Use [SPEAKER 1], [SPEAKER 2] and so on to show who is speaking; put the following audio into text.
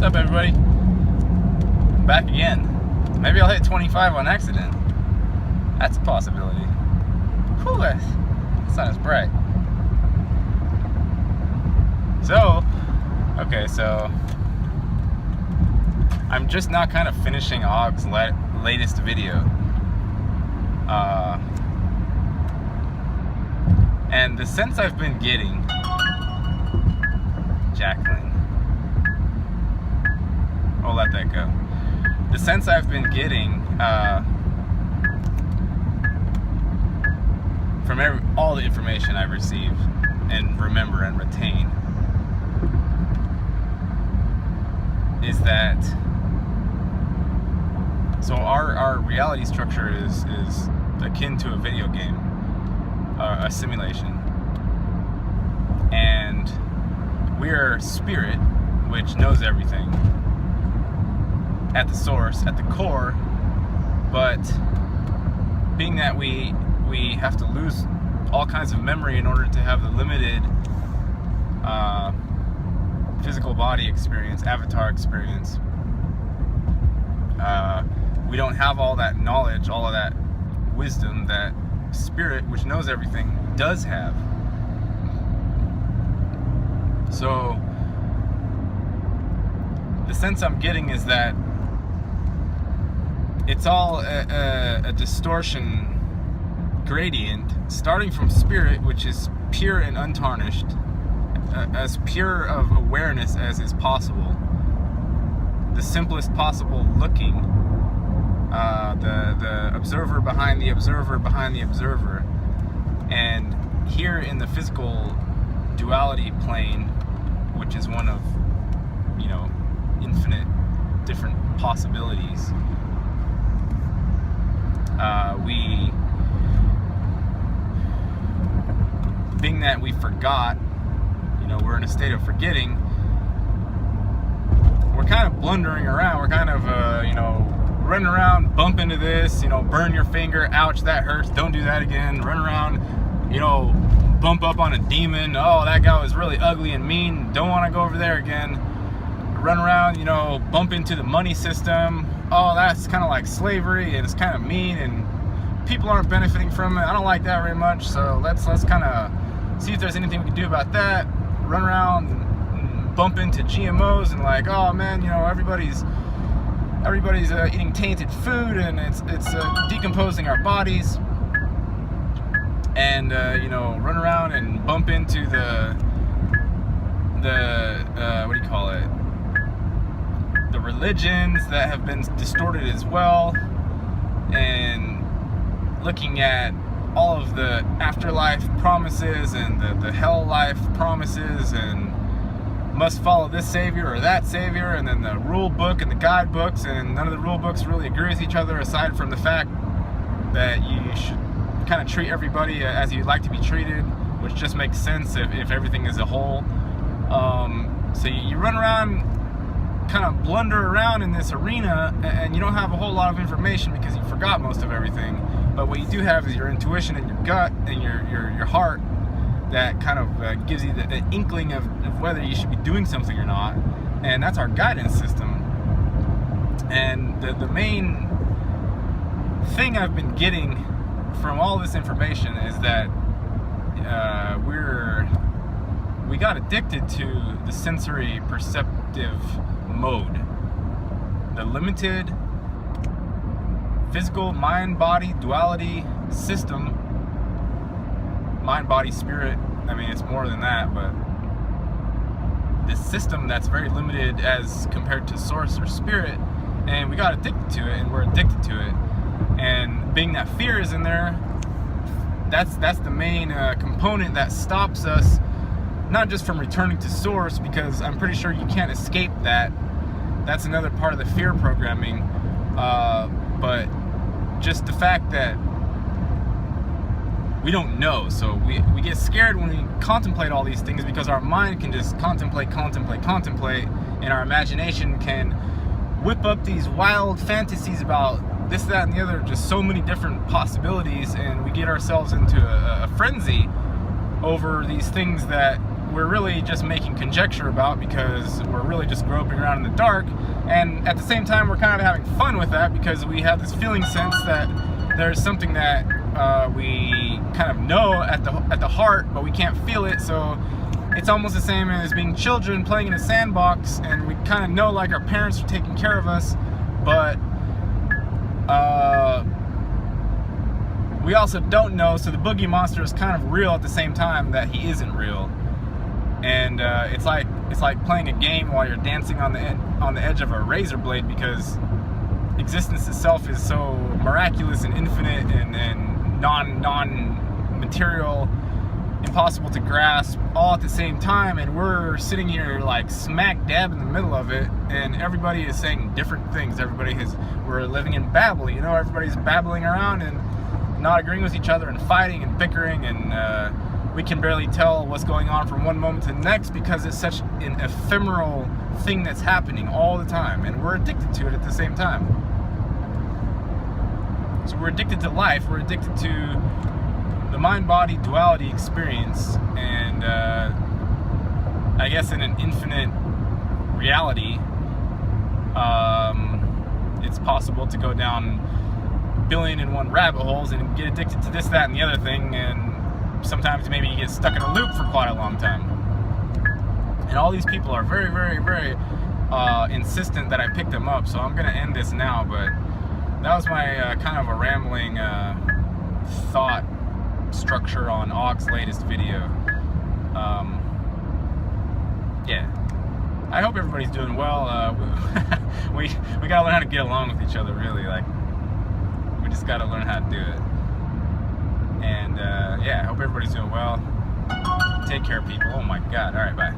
[SPEAKER 1] up, everybody? I'm back again. Maybe I'll hit 25 on accident. That's a possibility. Whew, the sun is bright. So I'm just now kind of finishing Aug's latest video. And the sense I've been getting, Jacqueline, I'll let that go. The sense I've been getting from all the information I've received and remember and retain is that our reality structure is akin to a video game, a simulation, and we are spirit, which knows everything at the source, at the core, but being that we have to lose all kinds of memory in order to have the limited physical body experience, avatar experience. We don't have all that knowledge, all of that wisdom that spirit, which knows everything, does have. So the sense I'm getting is that it's all a distortion gradient starting from spirit, which is pure and untarnished, as pure of awareness as is possible, the simplest possible looking, the observer behind the observer behind the observer. And here in the physical duality plane, which is one of, infinite different possibilities, being that we forgot, we're in a state of forgetting, we're kind of blundering around, we're kind of, running around, bump into this, burn your finger, ouch, that hurts, don't do that again, run around, bump up on a demon, oh, that guy was really ugly and mean, don't want to go over there again, run around, bump into the money system, oh, that's kind of like slavery, and it's kind of mean, and people aren't benefiting from it, I don't like that very much, so let's kind of see if there's anything we can do about that, run around and bump into GMOs, and like, oh man, everybody's eating tainted food, and it's decomposing our bodies, and run around and bump into the what do you call it, the religions that have been distorted as well, and looking at all of the afterlife promises and the hell life promises, and must follow this savior or that savior, and then the rule book and the guidebooks, and none of the rule books really agree with each other, aside from the fact that you should kind of treat everybody as you'd like to be treated, which just makes sense if everything is a whole. So you run around, kind of blunder around in this arena, and you don't have a whole lot of information because you forgot most of everything. But what you do have is your intuition and your gut and your heart, that kind of gives you the inkling of whether you should be doing something or not, and that's our guidance system. And the main thing I've been getting from all this information is that we got addicted to the sensory perceptive mode, the limited physical mind-body duality system. Mind, body, spirit, I mean, it's more than that, but this system that's very limited as compared to source or spirit, and we got addicted to it, and we're addicted to it. And being that fear is in there, that's the main component that stops us, not just from returning to source, because I'm pretty sure you can't escape that. That's another part of the fear programming, but just the fact that we don't know. So we get scared when we contemplate all these things, because our mind can just contemplate, and our imagination can whip up these wild fantasies about this, that, and the other, just so many different possibilities, and we get ourselves into a frenzy over these things that we're really just making conjecture about, because we're really just groping around in the dark. And at the same time, we're kind of having fun with that, because we have this feeling sense that there's something that we kind of know at the heart, but we can't feel it. So it's almost the same as being children playing in a sandbox, and we kind of know like our parents are taking care of us, but we also don't know. So the boogie monster is kind of real at the same time that he isn't real. And it's like playing a game while you're dancing on the edge of a razor blade, because existence itself is so miraculous and infinite and non-material, impossible to grasp, all at the same time. And we're sitting here like smack dab in the middle of it, and everybody is saying different things. We're living in Babel, you know. Everybody's babbling around and not agreeing with each other and fighting and bickering, and we can barely tell what's going on from one moment to the next, because it's such an ephemeral thing that's happening all the time, and we're addicted to it at the same time. So we're addicted to life, we're addicted to the mind-body duality experience, and I guess in an infinite reality, it's possible to go down 1,000,000,001 rabbit holes and get addicted to this, that, and the other thing, and sometimes maybe you get stuck in a loop for quite a long time. And all these people are very, very, very insistent that I pick them up, so I'm going to end this now. But that was my kind of a rambling thought structure on Aug's latest video. Yeah, I hope everybody's doing well. We gotta learn how to get along with each other, really. Like, we just gotta learn how to do it. And yeah, I hope everybody's doing well. Take care, people. Oh my God. All right, bye.